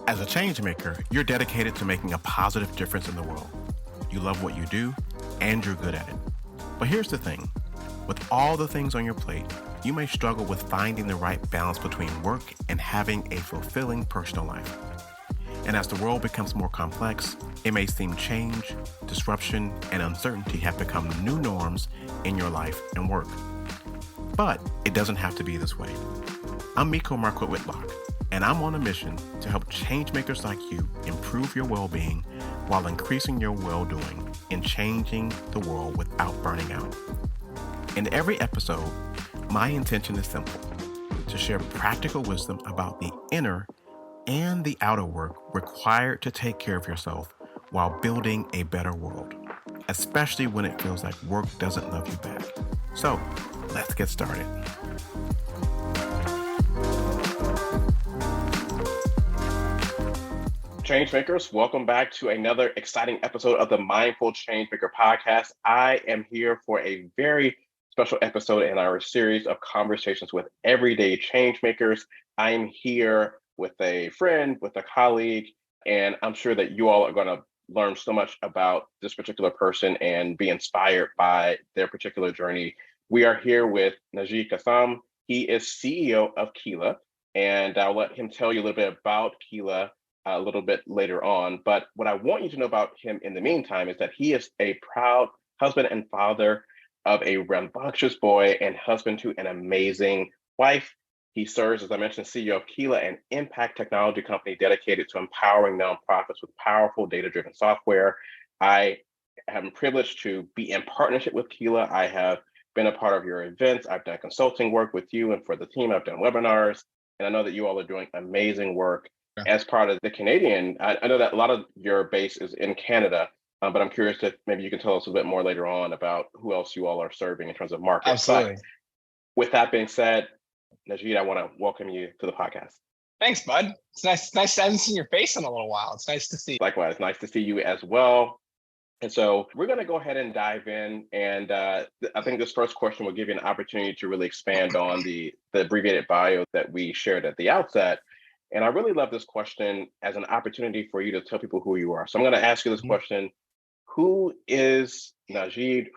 As a change maker, you're dedicated to making a positive difference in the world. You love what you do, and you're good at it. But here's the thing. With all the things on your plate, you may struggle with finding the right balance between work and having a fulfilling personal life. And as the world becomes more complex, it may seem change, disruption, and uncertainty have become new norms in your life and work. But it doesn't have to be this way. I'm Miko Marquette Whitlock, and I'm on a mission to help changemakers like you improve your well-being while increasing your well-doing and changing the world without burning out. In every episode, my intention is simple: to share practical wisdom about the inner and the outer work required to take care of yourself while building a better world, especially when it feels like work doesn't love you back. So, let's get started. Changemakers, welcome back to another exciting episode of the Mindful Changemaker podcast. I am here for a very special episode in our series of conversations with everyday changemakers. I am here with a friend, with a colleague, and I'm sure that you all are going to learn so much about this particular person and be inspired by their particular journey. We are here with Najeed Kassam. He is CEO of Keela, and I'll let him tell you a little bit about Keela a little bit later on. But what I want you to know about him in the meantime is that he is a proud husband and father of a rambunctious boy and husband to an amazing wife. He serves, as I mentioned, CEO of Keela, an impact technology company dedicated to empowering nonprofits with powerful data-driven software. I am privileged to be in partnership with Keela. I have been a part of your events. I've done consulting work with you and for the team. I've done webinars, and I know that you all are doing amazing work as part of the Canadian. I know that a lot of your base is in Canada, but I'm curious if maybe you can tell us a bit more later on about who else you all are serving in terms of markets. Absolutely. But with that being said, Najeed, I want to welcome you to the podcast. Thanks, bud. It's nice. I haven't seen your face in a little while. It's nice to see you. Likewise, nice to see you as well. And so we're going to go ahead and dive in. And I think this first question will give you an opportunity to really expand on the abbreviated bio that we shared at the outset. And I really love this question as an opportunity for you to tell people who you are. So I'm going to ask you this question. Who is Najeed?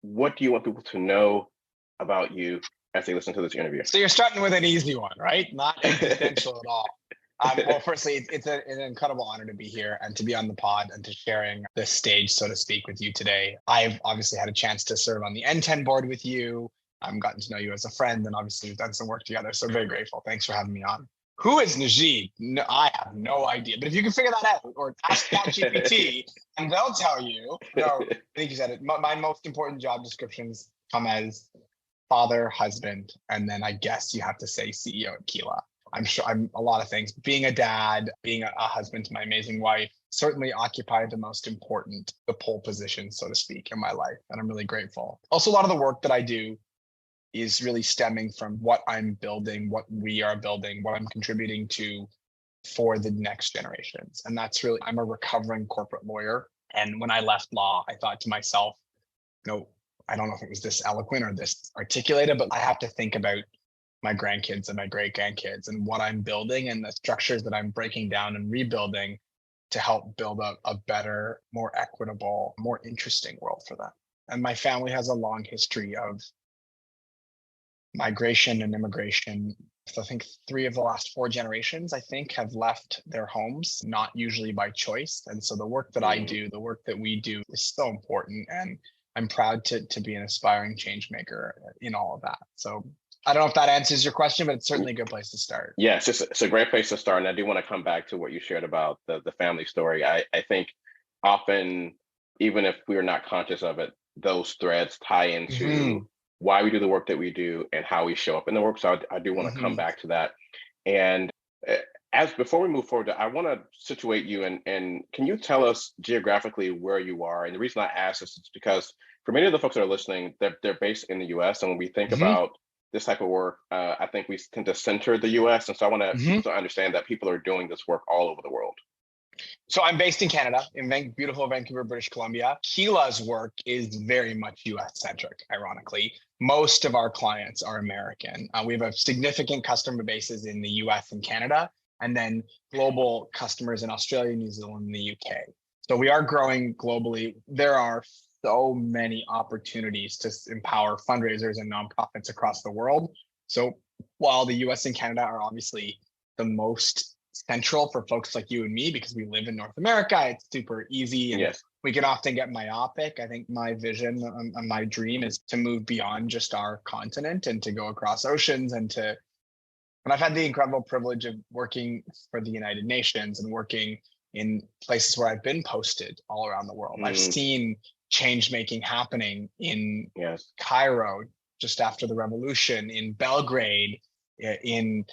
What do you want people to know about you as they listen to this interview? So you're starting with an easy one, right? Not existential at all. Well, firstly, it's an incredible honor to be here and to be on the pod and to sharing this stage, so to speak, with you today. I've obviously had a chance to serve on the N10 board with you. I've gotten to know you as a friend, and obviously we've done some work together. So very grateful. Thanks for having me on. Who is Najeed? No, I have no idea. But if you can figure that out, or ask ChatGPT, and they'll tell you. No, I think you said it. My most important job descriptions come as father, husband, and then I guess you have to say CEO at Keela. I'm sure I'm a lot of things. Being a dad, being a husband to my amazing wife, certainly occupied the pole position, so to speak, in my life. And I'm really grateful. Also, a lot of the work that I do is really stemming from what I'm building, what we are building, what I'm contributing to for the next generations. And that's really, I'm a recovering corporate lawyer. And when I left law, I thought to myself, I don't know if it was this eloquent or this articulated, but I have to think about my grandkids and my great grandkids and what I'm building and the structures that I'm breaking down and rebuilding to help build a better, more equitable, more interesting world for them. And my family has a long history of migration and immigration. So I think 3 of the last 4 generations, have left their homes, not usually by choice. And so the work that I do, the work that we do is so important. And I'm proud to be an aspiring change maker in all of that. So I don't know if that answers your question, but it's certainly a good place to start. Yes, it's a great place to start. And I do want to come back to what you shared about the family story. I think often, even if we're not conscious of it, those threads tie into why we do the work that we do and how we show up in the work. So I do want to come back to that. And before we move forward, I want to situate you and can you tell us geographically where you are? And the reason I ask this is because for many of the folks that are listening, they're based in the US. And when we think about this type of work, I think we tend to center the US. And so I want people to understand that people are doing this work all over the world. So I'm based in Canada, in beautiful Vancouver, British Columbia. Keela's work is very much US-centric, ironically. Most of our clients are American. We have a significant customer bases in the US and Canada, and then global customers in Australia, New Zealand, and the UK. So we are growing globally. There are so many opportunities to empower fundraisers and nonprofits across the world. So while the US and Canada are obviously the most central for folks like you and me, because we live in North America, it's super easy and Yes. we can often get myopic. I think my vision and my dream is to move beyond just our continent and to go across oceans and I've had the incredible privilege of working for the United Nations and working in places where I've been posted all around the world. I've seen change making happening in Cairo just after the revolution, in Belgrade, in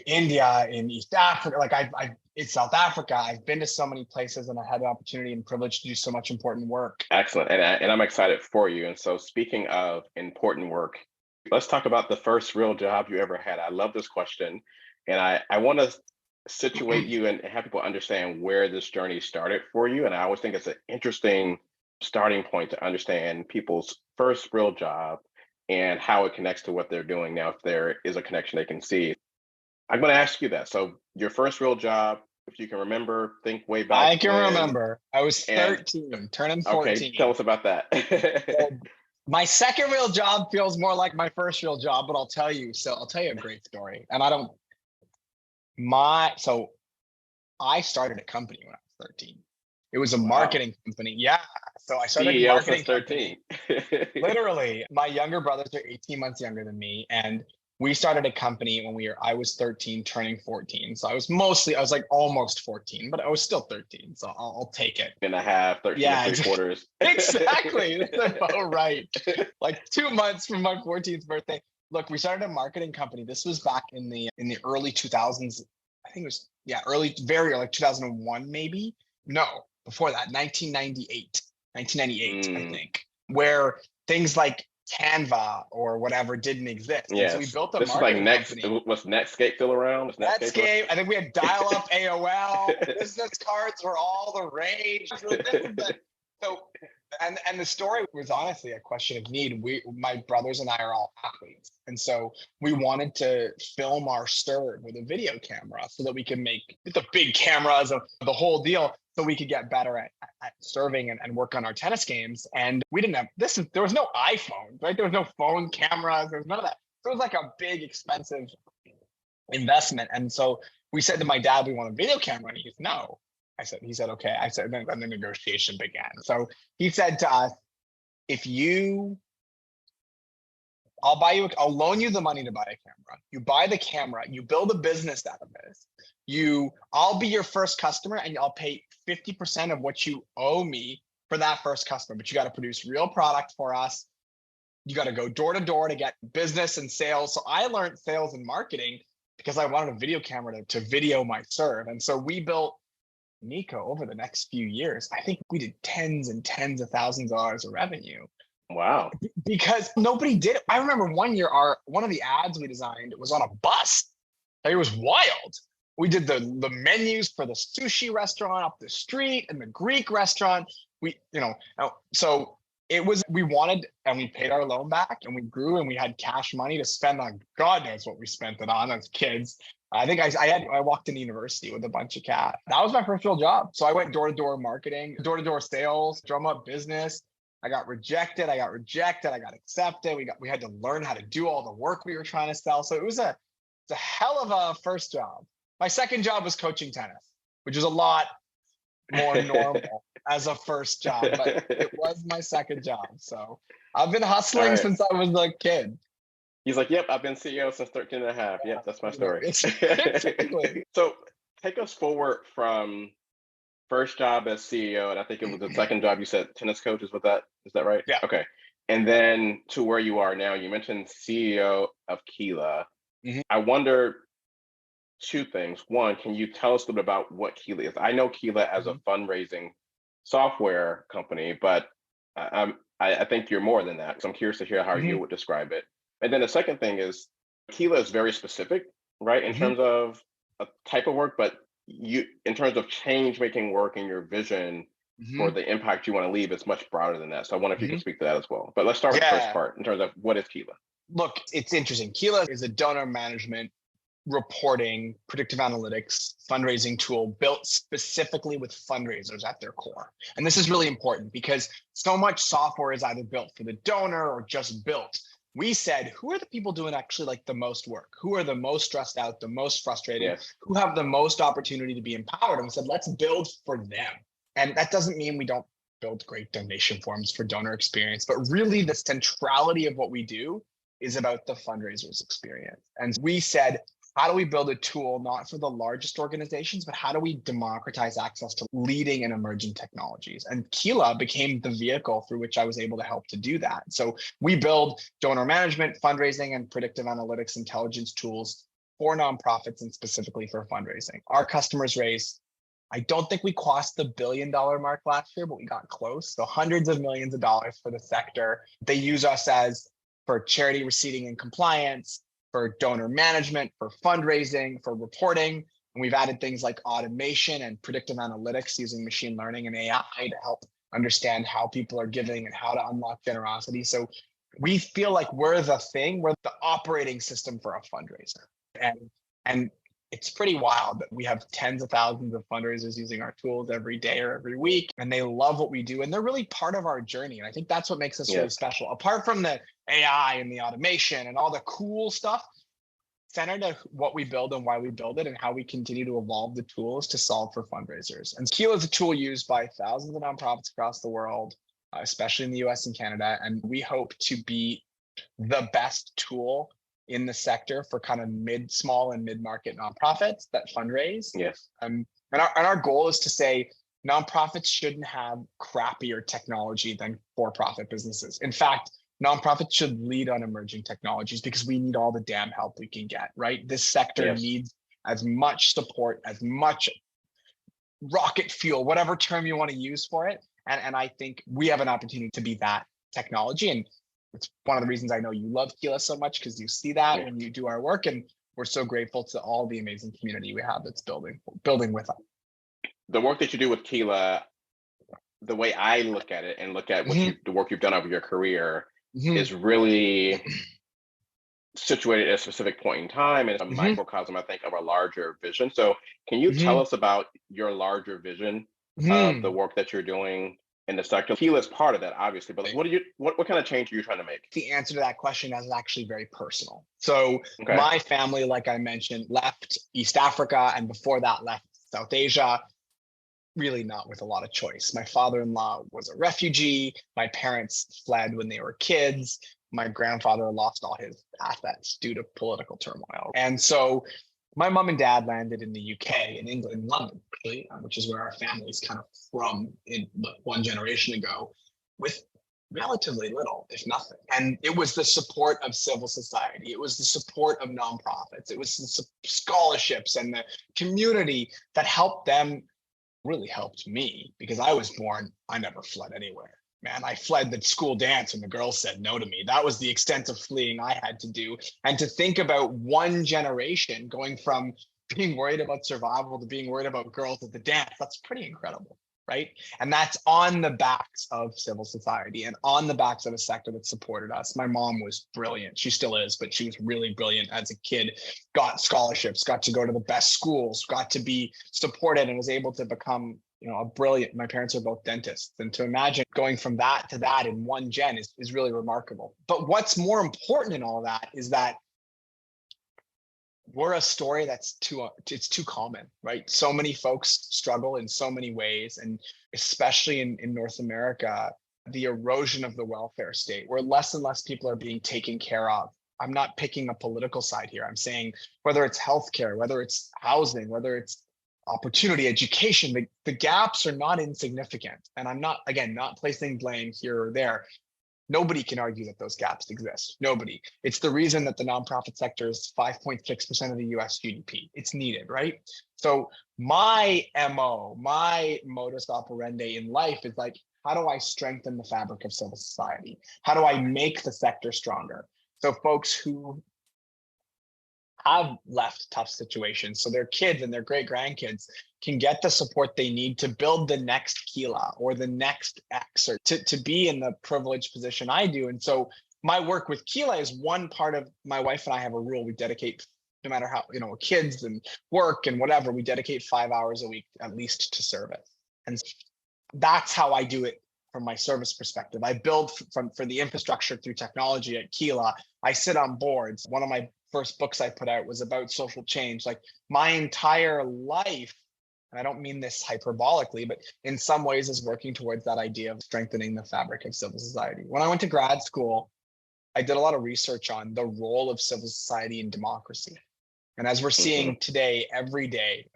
India, in East Africa. Like in South Africa, I've been to so many places and I had the opportunity and privilege to do so much important work. Excellent. And I'm excited for you. And so speaking of important work, let's talk about the first real job you ever had. I love this question. And I want to situate you and have people understand where this journey started for you. And I always think it's an interesting starting point to understand people's first real job and how it connects to what they're doing now, if there is a connection they can see. I'm going to ask you that. So your first real job, if you can remember, think way back. I can remember. I was 13, turning 14. Okay, tell us about that. My second real job feels more like my first real job, but I'll tell you a great story. And so I started a company when I was 13. It was a marketing company. Yeah. So I started a marketing 13. Literally, my younger brothers are 18 months younger than me. And we started a company when I was 13, turning 14. So I was like almost 14, but I was still 13. So I'll take it. And a half, 13 and 3/4. Exactly. That's about right. Like 2 months from my 14th birthday. Look, we started a marketing company. This was back in the early 2000s. I think it was, very early, 2001 maybe. No, before that, 1998, I think, where things like Canva or whatever didn't exist. Yes. So we built a this marketing company. Was Netscape still around? Netscape. I think we had dial-up AOL. Business cards were all the rage. And the story was honestly a question of need. My brothers and I are all athletes. And so we wanted to film our serve with a video camera so that we could make the big cameras of the whole deal so we could get better at serving and work on our tennis games. And we didn't have there was no iPhone, right? There was no phone cameras. There was none of that. So it was like a big, expensive investment. And so we said to my dad, we want a video camera. And he said, no. He said, okay. I said, then the negotiation began. So he said to us, I'll loan you the money to buy a camera. You buy the camera, you build a business out of this. I'll be your first customer and I'll pay 50% of what you owe me for that first customer, but you got to produce real product for us. You got to go door to door to get business and sales. So I learned sales and marketing because I wanted a video camera to video my serve. And so we built Nico over the next few years. I think we did tens and tens of thousands of dollars of revenue. Wow. Because nobody did it. I remember one year, one of the ads we designed was on a bus. It was wild. We did the menus for the sushi restaurant up the street and the Greek restaurant. So it was, we wanted, and we paid our loan back and we grew and we had cash money to spend on God knows what we spent it on as kids. I think I walked into university with a bunch of cash. That was my first real job. So I went door-to-door marketing, door-to-door sales, drum up business. I got rejected. I got accepted. We had to learn how to do all the work we were trying to sell. So it's a hell of a first job. My second job was coaching tennis, which is a lot more normal as a first job, but it was my second job. So I've been hustling since I was a kid. He's like, yep, I've been CEO since 13 and a half. Yep, that's my story. So take us forward from first job as CEO, and I think it was the second job you said tennis coach, is that right? Yeah. Okay. And then to where you are now, you mentioned CEO of Keela. Mm-hmm. I wonder two things. One, can you tell us a little bit about what Keela is? I know Keela as a fundraising software company, but I think you're more than that. So I'm curious to hear how you would describe it. And then the second thing is Keela is very specific, right, in terms of a type of work, but in terms of change making work and your vision for the impact you want to leave, it's much broader than that. So I wonder if you can speak to that as well. But let's start with the first part in terms of what is Keela. Look, it's interesting. Keela is a donor management reporting, predictive analytics, fundraising tool built specifically with fundraisers at their core. And this is really important because so much software is either built for the donor or just built. We said, who are the people doing actually like the most work? Who are the most stressed out, the most frustrated, Yes. who have the most opportunity to be empowered? And we said, let's build for them. And that doesn't mean we don't build great donation forms for donor experience, but really the centrality of what we do is about the fundraisers experience. And we said, how do we build a tool not for the largest organizations, but how do we democratize access to leading and emerging technologies? And Keela became the vehicle through which I was able to help to do that. So we build donor management, fundraising, and predictive analytics intelligence tools for nonprofits and specifically for fundraising. Our customers raise, I don't think we crossed the $1 billion mark last year, but we got close. So hundreds of millions of dollars for the sector. They use us as for charity receipting and compliance, for donor management, for fundraising, for reporting. And we've added things like automation and predictive analytics using machine learning and AI to help understand how people are giving and how to unlock generosity. So we feel like we're the thing, we're the operating system for a fundraiser. And it's pretty wild that we have tens of thousands of fundraisers using our tools every day or every week, and they love what we do. And they're really part of our journey. And I think that's what makes us really special. Apart from the AI and the automation and all the cool stuff, centered to what we build and why we build it and how we continue to evolve the tools to solve for fundraisers. And Keela is a tool used by thousands of nonprofits across the world, especially in the US and Canada. And we hope to be the best tool in the sector for kind of small and mid-market nonprofits that fundraise. Yes. And our goal is to say nonprofits shouldn't have crappier technology than for-profit businesses. In fact, nonprofits should lead on emerging technologies because we need all the damn help we can get, right? This sector needs as much support, as much rocket fuel, whatever term you want to use for it. And I think we have an opportunity to be that technology. And it's one of the reasons I know you love Keela so much, because you see that when you do our work. And we're so grateful to all the amazing community we have that's building with us. The work that you do with Keela, the way I look at it and look at what the work you've done over your career is really situated at a specific point in time and it's a microcosm, I think, of a larger vision. So can you tell us about your larger vision of the work that you're doing in the sector? Keela is part of that, obviously, but what kind of change are you trying to make? The answer to that question is actually very personal. So my family, like I mentioned, left East Africa and before that left South Asia, really not with a lot of choice. My father-in-law was a refugee. My parents fled when they were kids. My grandfather lost all his assets due to political turmoil. And so my mom and dad landed in the UK, in England, London, actually, which is where our family's kind of from in one generation ago, with relatively little, if nothing. And it was the support of civil society. It was the support of nonprofits. It was the scholarships and the community that helped them, really helped me, because I was born, I never fled anywhere. Man, I fled the school dance and the girls said no to me. That was the extent of fleeing I had to do. And to think about one generation going from being worried about survival to being worried about girls at the dance, that's pretty incredible, right? And that's on the backs of civil society and on the backs of a sector that supported us. My mom was brilliant. She still is, but she was really brilliant as a kid, got scholarships, got to go to the best schools, got to be supported and was able to become a brilliant, my parents are both dentists. And to imagine going from that to that in one gen is really remarkable. But what's more important in all of that is that we're a story that's too common, right? So many folks struggle in so many ways. And especially in North America, the erosion of the welfare state, where less and less people are being taken care of. I'm not picking a political side here. I'm saying whether it's healthcare, whether it's housing, whether it's opportunity, education, the gaps are not insignificant. And I'm not placing blame here or there. Nobody can argue that those gaps exist. Nobody. It's the reason that the nonprofit sector is 5.6% of the US GDP. It's needed, right? So my MO, my modus operandi in life is like, how do I strengthen the fabric of civil society? How do I make the sector stronger? So folks who have left tough situations, so their kids and their great grandkids can get the support they need to build the next Keela or the next X, or to be in the privileged position I do. And so my work with Keela is one part of, my wife and I have a rule. We dedicate no matter how, kids and work and whatever, we dedicate 5 hours a week at least to service. And that's how I do it from my service perspective. I build for the infrastructure through technology at Keela. I sit on boards. One of my first books I put out was about social change. Like my entire life, and I don't mean this hyperbolically, but in some ways is working towards that idea of strengthening the fabric of civil society. When I went to grad school, I did a lot of research on the role of civil society in democracy. And as we're seeing today, every day,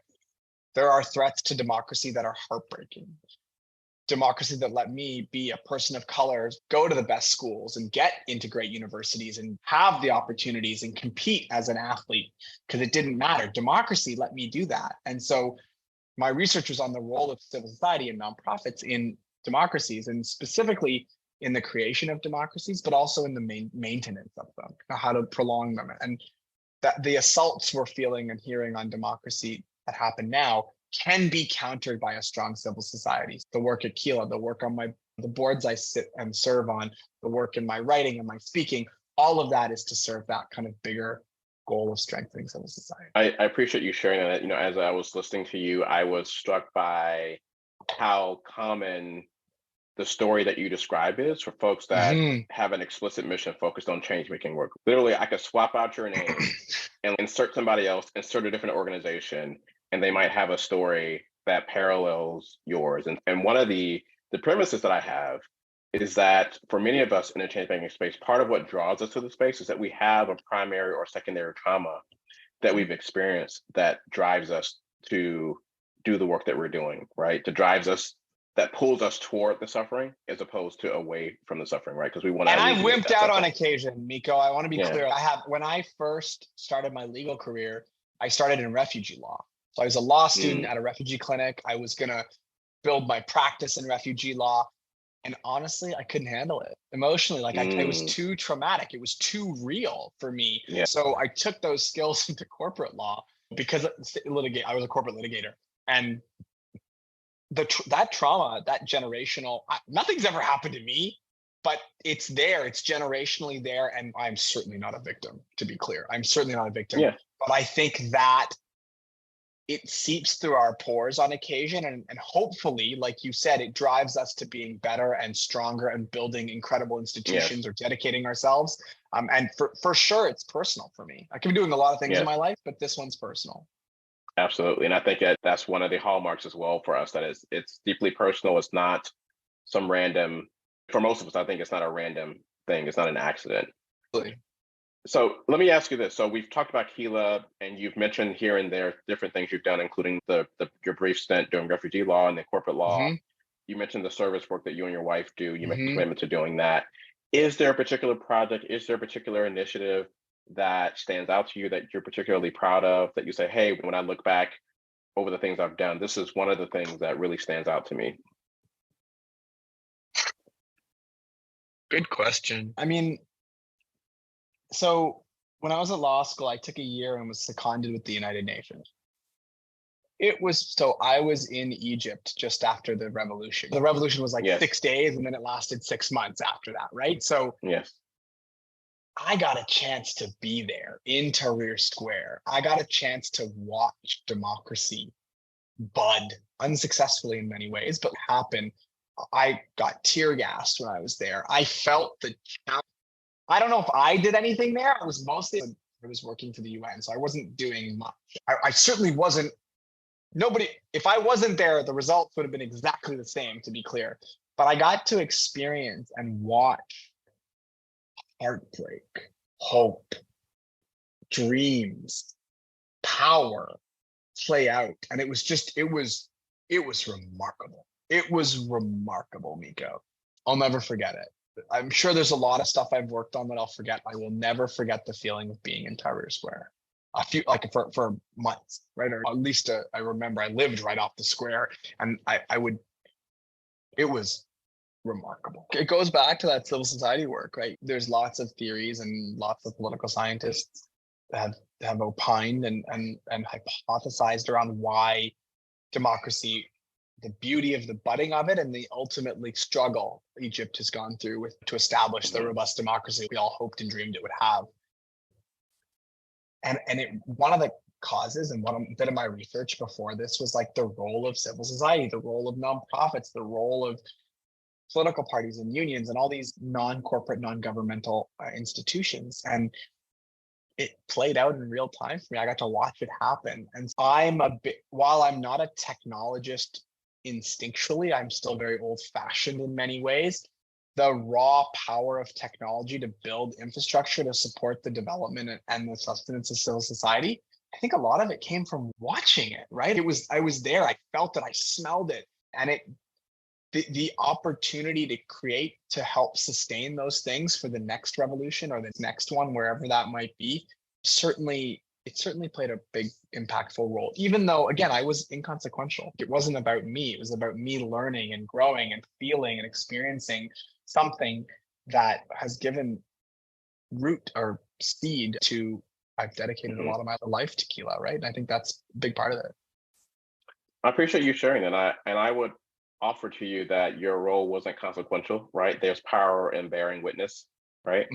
there are threats to democracy that are heartbreaking. Democracy that let me be a person of color, go to the best schools and get into great universities and have the opportunities and compete as an athlete because it didn't matter. Democracy let me do that. And so my research was on the role of civil society and nonprofits in democracies, and specifically in the creation of democracies, but also in the maintenance of them, how to prolong them. And that the assaults we're feeling and hearing on democracy that happen now can be countered by a strong civil society. The work at Keela, the work on the boards I sit and serve on, the work in my writing and my speaking, all of that is to serve that kind of bigger goal of strengthening civil society. I appreciate you sharing that. As I was listening to you, I was struck by how common the story that you describe is for folks that have an explicit mission focused on change making work. Literally, I could swap out your name and insert somebody else, insert a different organization, and they might have a story that parallels yours. And one of the premises that I have is that for many of us in the change making space, part of what draws us to the space is that we have a primary or secondary trauma that we've experienced that drives us to do the work that we're doing, right? That pulls us toward the suffering as opposed to away from the suffering, right? Because we want to. And I wimped out on occasion, Miko. I want to be clear. When I first started my legal career, I started in refugee law. So I was a law student at a refugee clinic. I was going to build my practice in refugee law. And honestly, I couldn't handle it emotionally. It was too traumatic. It was too real for me. Yeah. So I took those skills into corporate law because I was a corporate litigator. And that trauma, that generational, nothing's ever happened to me, but it's there. It's generationally there. And I'm certainly not a victim, to be clear. I'm certainly not a victim. Yeah. But I think that it seeps through our pores on occasion. And hopefully, like you said, it drives us to being better and stronger and building incredible institutions or dedicating ourselves. And for sure, it's personal for me. I can be doing a lot of things in my life, but this one's personal. Absolutely. And I think that's one of the hallmarks as well for us, that it's deeply personal. It's not some random, for most of us, I think it's not a random thing. It's not an accident. Absolutely. So let me ask you this. So we've talked about Keela, and you've mentioned here and there different things you've done, including your brief stint doing refugee law and the corporate law. You mentioned the service work that you and your wife do. You make a commitment to doing that. Is there a particular project? Is there a particular initiative that stands out to you that you're particularly proud of, that you say, hey, when I look back over the things I've done, this is one of the things that really stands out to me? Good question. I mean, so when I was at law school, I took a year and was seconded with the United Nations. I was in Egypt just after the revolution. The revolution was 6 days, and then it lasted 6 months after that, right? So I got a chance to be there in Tahrir Square. I got a chance to watch democracy bud, unsuccessfully in many ways, but happen. I got tear gassed when I was there. I felt the challenge. I don't know if I did anything there. I was working for the UN, so I wasn't doing much. I certainly wasn't. If I wasn't there, the results would have been exactly the same, to be clear. But I got to experience and watch heartbreak, hope, dreams, power play out. And it was remarkable. It was remarkable, Miko. I'll never forget it. I'm sure there's a lot of stuff I've worked on that I'll forget. I will never forget the feeling of being in Tahrir Square. For months, right? Or at least I remember I lived right off the square, and it was remarkable. It goes back to that civil society work, right? There's lots of theories and lots of political scientists that have opined and hypothesized around why democracy, the beauty of the budding of it, and the ultimately struggle Egypt has gone through to establish the robust democracy we all hoped and dreamed it would have. One of the causes, and a bit of my research before this was like the role of civil society, the role of nonprofits, the role of political parties and unions and all these non-corporate, non-governmental institutions. And it played out in real time for me. I got to watch it happen. And while I'm not a technologist instinctually, I'm still very old-fashioned in many ways. The raw power of technology to build infrastructure to support the development and the sustenance of civil society, I think a lot of it came from watching it, right? I was there, I felt it, I smelled it. And the opportunity to create, to help sustain those things for the next revolution or the next one, wherever that might be, it certainly played a big impactful role, even though, again, I was inconsequential. It wasn't about me. It was about me learning and growing and feeling and experiencing something that has given root or seed to, I've dedicated a lot of my life to Kila, right? And I think that's a big part of it. I appreciate you sharing that. And I would offer to you that your role wasn't consequential, right? There's power in bearing witness, right?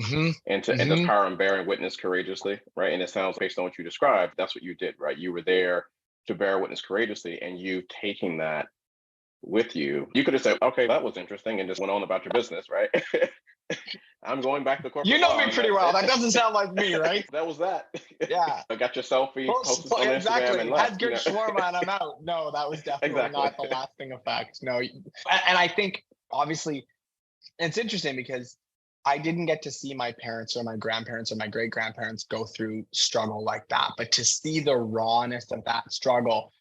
And there's power in bearing witness courageously, right? And it sounds, based on what you described, that's what you did, right? You were there to bear witness courageously, and you taking that with you. You could have said, okay, that was interesting, and just went on about your business, right? I'm going back to corporate. You know me pretty well. That doesn't sound like me, right? That was that. Yeah. I got your selfie, posted on Instagram, and left. Had good shawarma and I'm out. No, that was definitely not the lasting effect. No. And I think, obviously, it's interesting because I didn't get to see my parents or my grandparents or my great-grandparents go through struggle like that. But to see the rawness of that struggle,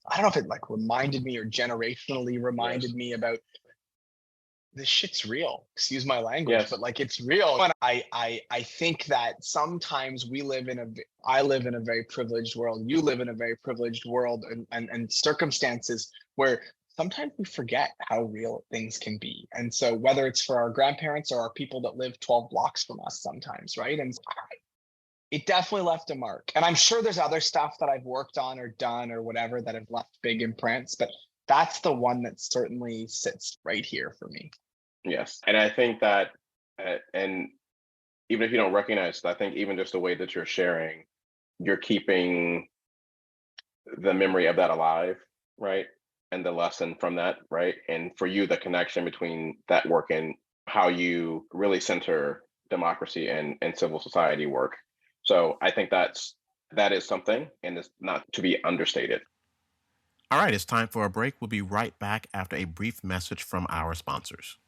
I don't know if it like reminded me or generationally reminded me about this shit's real. Excuse my language, but like it's real. And I think that sometimes I live in a very privileged world. You live in a very privileged world and circumstances where sometimes we forget how real things can be. And so whether it's for our grandparents or our people that live 12 blocks from us sometimes, right? And it definitely left a mark. And I'm sure there's other stuff that I've worked on or done or whatever that have left big imprints, but that's the one that certainly sits right here for me. Yes. And I think that, and even if you don't recognize it, I think even just the way that you're sharing, you're keeping the memory of that alive, right? And the lesson from that, right? And for you, the connection between that work and how you really center democracy and civil society work. So I think that is something, and it's not to be understated. All right, it's time for a break. We'll be right back after a brief message from our sponsors.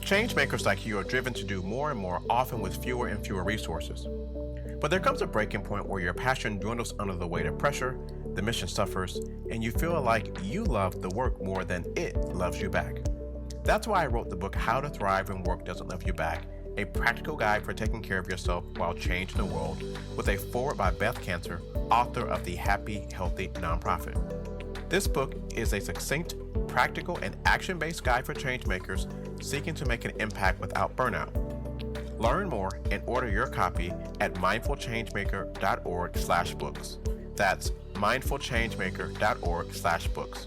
Changemakers like you are driven to do more and more, often with fewer and fewer resources. But there comes a breaking point where your passion dwindles under the weight of pressure, the mission suffers, and you feel like you love the work more than it loves you back. That's why I wrote the book, How to Thrive When Work Doesn't Love You Back, a practical guide for taking care of yourself while changing the world, with a foreword by Beth Cantor, author of the Happy, Healthy Nonprofit. This book is a succinct, practical, and action-based guide for changemakers seeking to make an impact without burnout. Learn more and order your copy at mindfulchangemaker.org/books. That's mindfulchangemaker.org/books.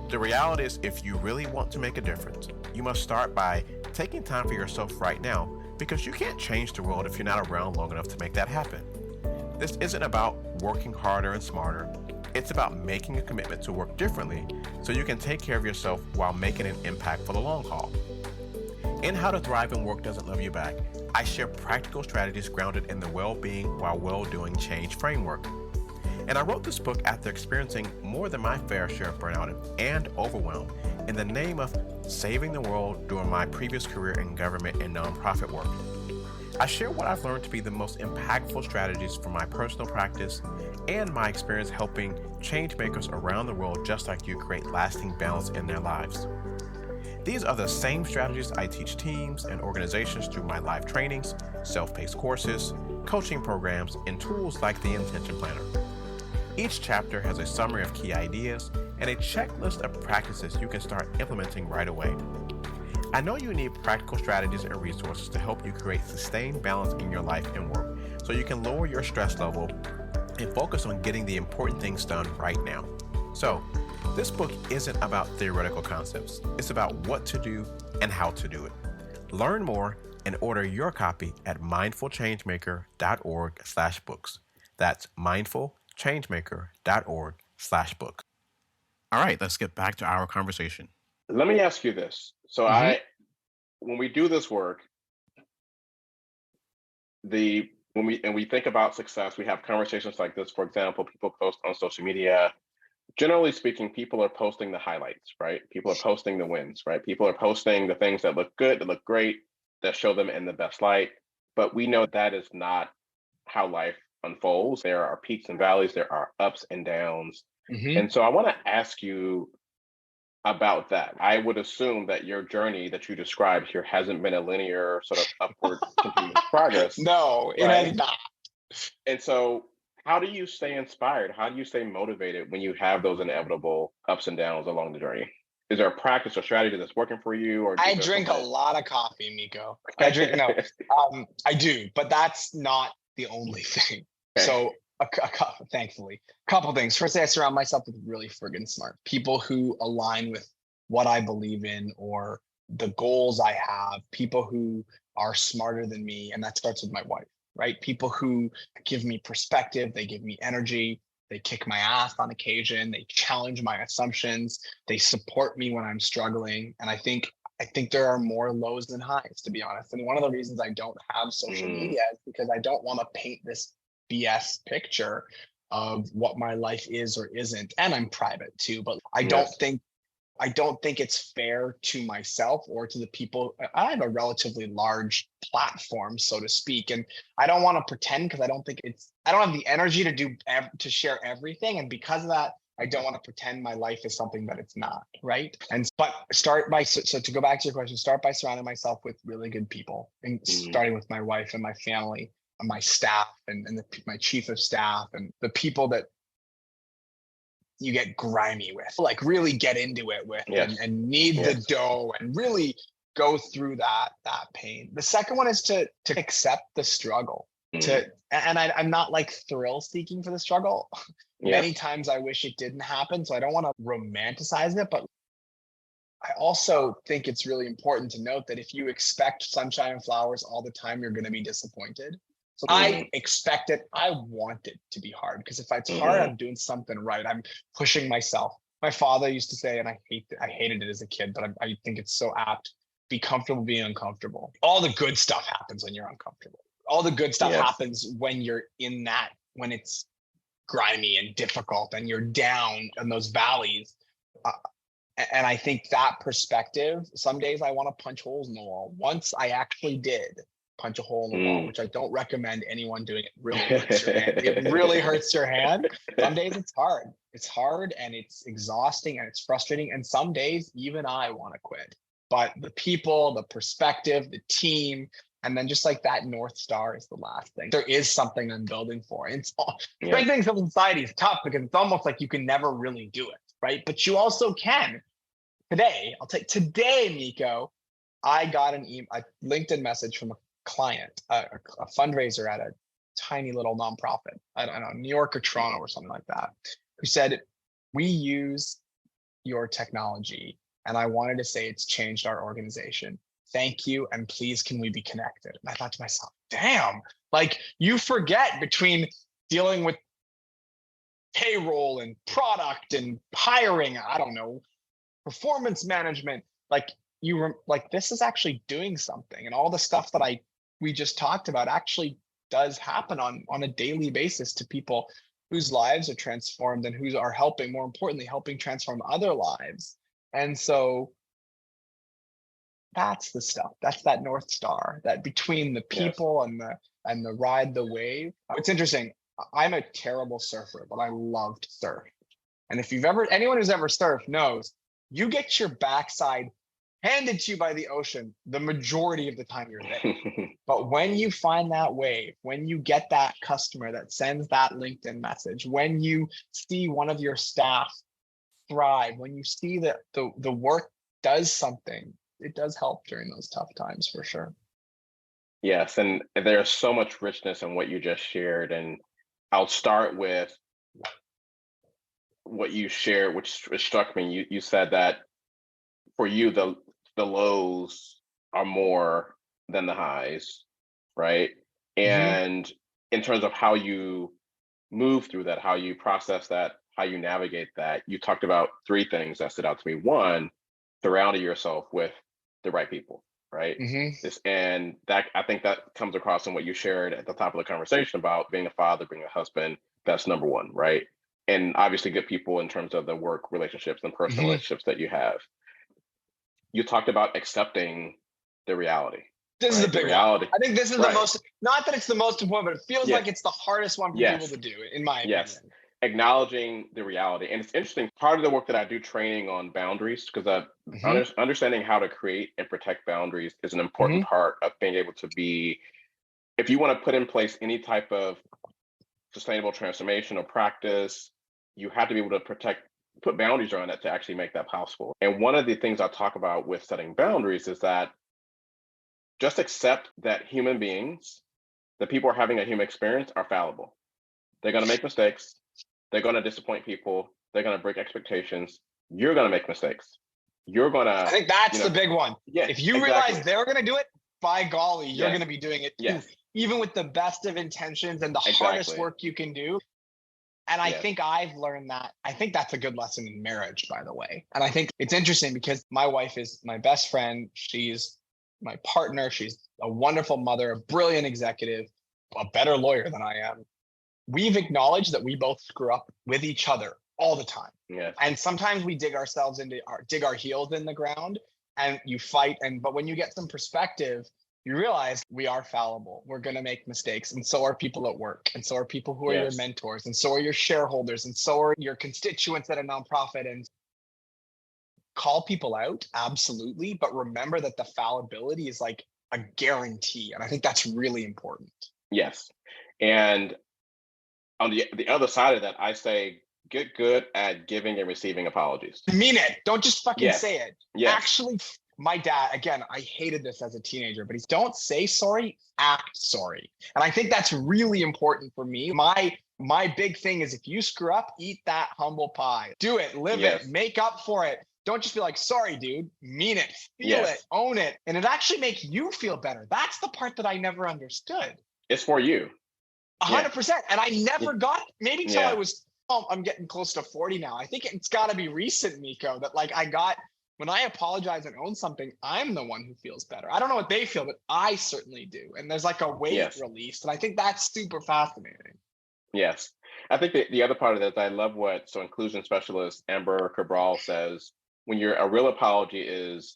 The reality is, if you really want to make a difference, you must start by taking time for yourself right now, because you can't change the world if you're not around long enough to make that happen. This isn't about working harder and smarter. It's about making a commitment to work differently so you can take care of yourself while making an impact for the long haul. In How to Thrive When Work Doesn't Love You Back, I share practical strategies grounded in the well-being while well-doing change framework. And I wrote this book after experiencing more than my fair share of burnout and overwhelm in the name of saving the world during my previous career in government and nonprofit work. I share what I've learned to be the most impactful strategies from my personal practice and my experience helping change makers around the world just like you create lasting balance in their lives. These are the same strategies I teach teams and organizations through my live trainings, self-paced courses, coaching programs, and tools like the Intention Planner. Each chapter has a summary of key ideas and a checklist of practices you can start implementing right away. I know you need practical strategies and resources to help you create sustained balance in your life and work so you can lower your stress level and focus on getting the important things done right now. So, this book isn't about theoretical concepts. It's about what to do and how to do it. Learn more and order your copy at mindfulchangemaker.org/books. That's mindfulchangemaker.org/books. All right, let's get back to our conversation. Let me ask you this. So when we do this work, when we think about success, we have conversations like this. For example, people post on social media. Generally speaking, people are posting the highlights, right? People are posting the wins, right? People are posting the things that look good, that look great, that show them in the best light. But we know that is not how life unfolds. There are peaks and valleys, there are ups and downs. And so I want to ask you about that. I would assume that your journey that you described here hasn't been a linear sort of upward continuous progress. No, it has not. And so how do you stay inspired? How do you stay motivated when you have those inevitable ups and downs along the journey? Is there a practice or strategy that's working for you? Or I drink a lot of coffee, Miko. I do, but that's not the only thing. Okay. So thankfully, a couple things. First, I surround myself with really friggin' smart people who align with what I believe in or the goals I have, people who are smarter than me. And that starts with my wife, right? People who give me perspective, they give me energy, they kick my ass on occasion, they challenge my assumptions, they support me when I'm struggling. And I think there are more lows than highs, to be honest. And one of the reasons I don't have social media is because I don't want to paint this BS picture of what my life is or isn't. And I'm private too, but I don't think it's fair to myself or to the people. I have a relatively large platform, so to speak, and I don't want to pretend because I don't have the energy to share everything. And because of that, I don't want to pretend my life is something that it's not, right? But so to go back to your question, start by surrounding myself with really good people, and starting with my wife and my family, and my staff, and my chief of staff, and the people that you get grimy with, like really get into it with, and knead the dough and really go through that pain. The second one is to accept the struggle. I'm not like thrill seeking for the struggle. Many times I wish it didn't happen, so I don't want to romanticize it, but I also think it's really important to note that if you expect sunshine and flowers all the time, you're going to be disappointed. So I expect it. I want it to be hard, because if it's hard, I'm doing something right. I'm pushing myself. My father used to say, and I hated it as a kid, but I think it's so apt: be comfortable being uncomfortable. All the good stuff happens when you're uncomfortable. All the good stuff happens when you're in that, when it's grimy and difficult and you're down in those valleys. And I think that perspective, some days I want to punch holes in the wall. Once I actually did punch a hole in the wall, which I don't recommend anyone doing. It really hurts your hand. It really hurts your hand. Some days it's hard. It's hard and it's exhausting and it's frustrating. And some days even I want to quit. But the people, the perspective, the team, and then just like that North Star is the last thing. There is something I'm building for. And strengthening civil society is tough because it's almost like you can never really do it, right? But you also can. Today, Miko, I got a LinkedIn message from a client, a fundraiser at a tiny little nonprofit, I don't know, New York or Toronto or something like that, who said, "We use your technology, and I wanted to say it's changed our organization. Thank you, and please can we be connected?" And I thought to myself, damn, like you forget between dealing with payroll and product and hiring, I don't know, performance management, like this is actually doing something. And all the stuff that we just talked about actually does happen on a daily basis to people whose lives are transformed and who are more importantly, helping transform other lives. And so that's the stuff. That's that North Star, that between the people and the ride the wave. It's interesting. I'm a terrible surfer, but I love to surf. And if anyone who's ever surfed knows, you get your backside handed to you by the ocean the majority of the time you're there. But when you find that wave, when you get that customer that sends that LinkedIn message, when you see one of your staff thrive, when you see that the work does something, it does help during those tough times for sure. Yes, and there's so much richness in what you just shared. And I'll start with what you shared, which struck me. You said that for you, the lows are more than the highs, right? Mm-hmm. And in terms of how you move through that, how you process that, how you navigate that, you talked about three things that stood out to me. One, surrounding yourself with the right people, right? Mm-hmm. And that, I think that comes across in what you shared at the top of the conversation about being a father, being a husband. That's number one, right? And obviously good people in terms of the work relationships and personal Mm-hmm. relationships that you have. You talked about accepting the reality, This is the right? The big one. reality, I think this is the right? most, not that it's the most important, but it feels like Yes, it's the hardest one for people yes, to do, in my yes. opinion. Acknowledging the reality. And it's interesting, part of the work that I do training on boundaries, because Mm-hmm. understanding how to create and protect boundaries is an important Mm-hmm. part of being able to be, if you want to put in place any type of sustainable transformation or practice, you have to be able to put boundaries around that to actually make that possible. And one of the things I talk about with setting boundaries is that just accept that human beings, the people are having a human experience, are fallible. They're going to make mistakes. They're going to disappoint people. They're going to break expectations. You're going to make mistakes. You're going I to, think that's the big one. yeah, If you exactly. realize they're going to do it, by golly, you're Yes. going to be doing it too, Yes. even with the best of intentions and the hardest Exactly. work you can do. And I Yes. think I've learned that. I think that's a good lesson in marriage, by the way. And I think it's interesting because my wife is my best friend. She's my partner. She's a wonderful mother, a brilliant executive, a better lawyer than I am. We've acknowledged that we both screw up with each other all the time. Yes. And sometimes we dig our heels in the ground and you fight. But when you get some perspective, you realize we are fallible. We're going to make mistakes. And so are people at work. And so are people who are your mentors. And so are your shareholders. And so are your constituents at a nonprofit. And call people out. Absolutely. But remember that the fallibility is like a guarantee. And I think that's really important. Yes. And on the other side of that, I say get good at giving and receiving apologies. Mean it. Don't just fucking say it. Yes. Actually, my dad, again, I hated this as a teenager, but he's don't say sorry, act sorry. And I think that's really important for me. My big thing is if you screw up, eat that humble pie. Do it, live it, make up for it. Don't just be like, sorry, dude. Mean it, feel it, own it. And it actually makes you feel better. That's the part that I never understood. It's for you. 100%. And I never got, maybe till I was, I'm getting close to 40 now. I think it's got to be recent, Miko, that like when I apologize and own something, I'm the one who feels better. I don't know what they feel, but I certainly do. And there's like a weight released. And I think that's super fascinating. Yes. I think the other part of that, I love what inclusion specialist Amber Cabral says, when a real apology is,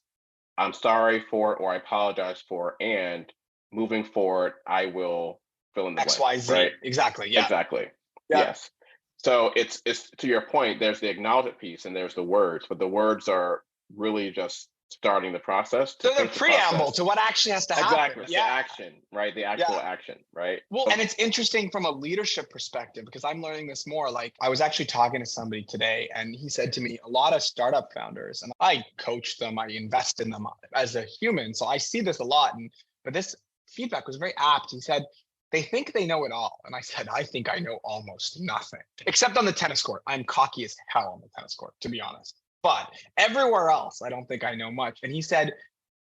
I'm sorry for, or I apologize for, and moving forward, I will fill in the XYZ. blank, right? Exactly. Yeah. Exactly. Yeah. Yes. So it's to your point, there's the acknowledgement piece and there's the words, but the words are really just starting the process. So the preamble to what actually has to happen. Exactly. The action, right? The actual action, right? Well, and it's interesting from a leadership perspective because I'm learning this more. Like I was actually talking to somebody today and he said to me, a lot of startup founders, and I coach them, I invest in them as a human. So I see this a lot. But this feedback was very apt. He said, they think they know it all. And I said, I think I know almost nothing, except on the tennis court. I'm cocky as hell on the tennis court, to be honest. But everywhere else, I don't think I know much. And he said,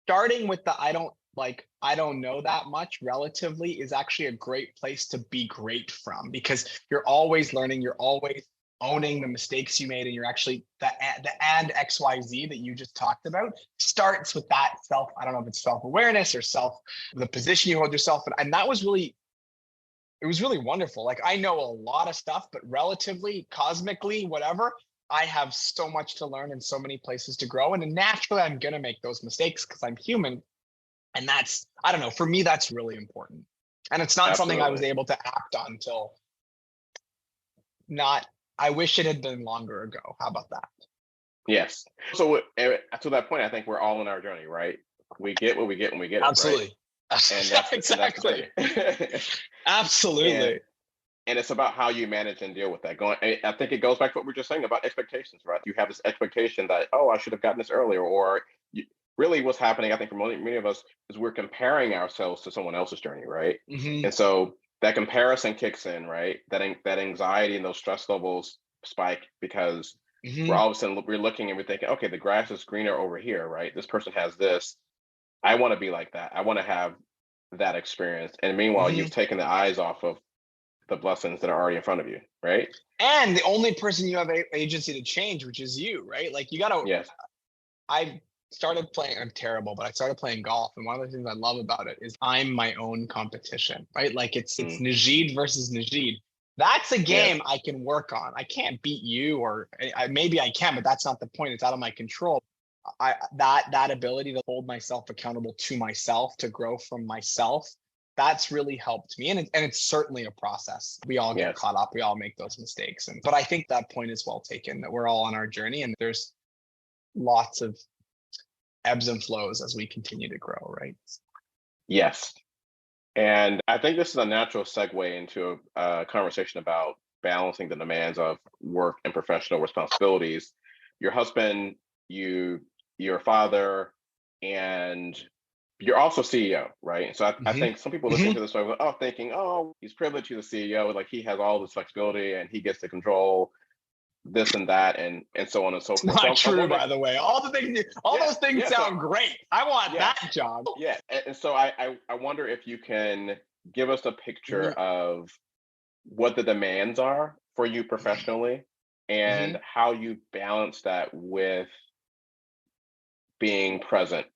starting with the I don't know that much relatively is actually a great place to be great from because you're always learning, you're always owning the mistakes you made, and you're actually the and XYZ that you just talked about starts with that I don't know if it's self-awareness or the position you hold yourself in. And that was really, it was really wonderful. Like I know a lot of stuff, but relatively, cosmically, whatever, I have so much to learn and so many places to grow. And naturally, I'm going to make those mistakes because I'm human. And that's, I don't know, for me, that's really important. And it's not something I was able to act on until I wish it had been longer ago. How about that? Yes. So to that point, I think we're all in our journey, right? We get what we get when we get it. Absolutely. Right? And that's exactly. Absolutely. And it's about how you manage and deal with that. I think it goes back to what we were just saying about expectations, right? You have this expectation that, I should have gotten this earlier, or really what's happening, I think for many of us, is we're comparing ourselves to someone else's journey, right? Mm-hmm. And so that comparison kicks in, right? That anxiety and those stress levels spike because we're all of a sudden we're looking and we're thinking, okay, the grass is greener over here, right? This person has this. I want to be like that. I want to have that experience. And meanwhile, you've taken the eyes off of the blessings that are already in front of you, right? And the only person you have agency to change, which is you, right? Like you got to, Yes. I started playing, I'm terrible, but I started playing golf. And one of the things I love about it is I'm my own competition, right? Like it's Najid versus Najid. That's a game I can work on. I can't beat you, or maybe I can, but that's not the point. It's out of my control. That ability to hold myself accountable to myself, to grow from myself, that's really helped me. And it's certainly a process. We all get caught up. We all make those mistakes. But I think that point is well taken, that we're all on our journey and there's lots of ebbs and flows as we continue to grow, right? Yes. And I think this is a natural segue into a conversation about balancing the demands of work and professional responsibilities. Your husband, you're a father, and you're also CEO, right? So I think some people listening to this are thinking, oh, he's privileged, he's a CEO, like he has all this flexibility and he gets to control this and that and so on and so forth. Not true, by the way. All those things sound great. I want that job. Yeah, and so I wonder if you can give us a picture of what the demands are for you professionally and how you balance that with being present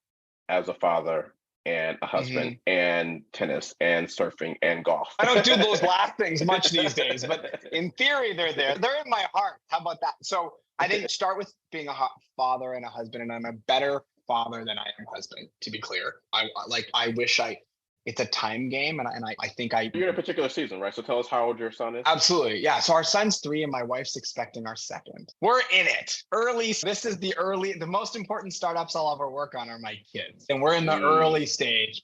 as a father and a husband and tennis and surfing and golf. I don't do those last things much these days, but in theory, they're there. They're in my heart. How about that? So I think start with being a father and a husband, and I'm a better father than I am husband, to be clear. I wish it's a time game, and I think You're in a particular season, right? So tell us how old your son is. Absolutely, yeah. So our son's 3, and my wife's expecting our second. We're in it early. This is the most important startups I'll ever work on are my kids, and we're in the early stage.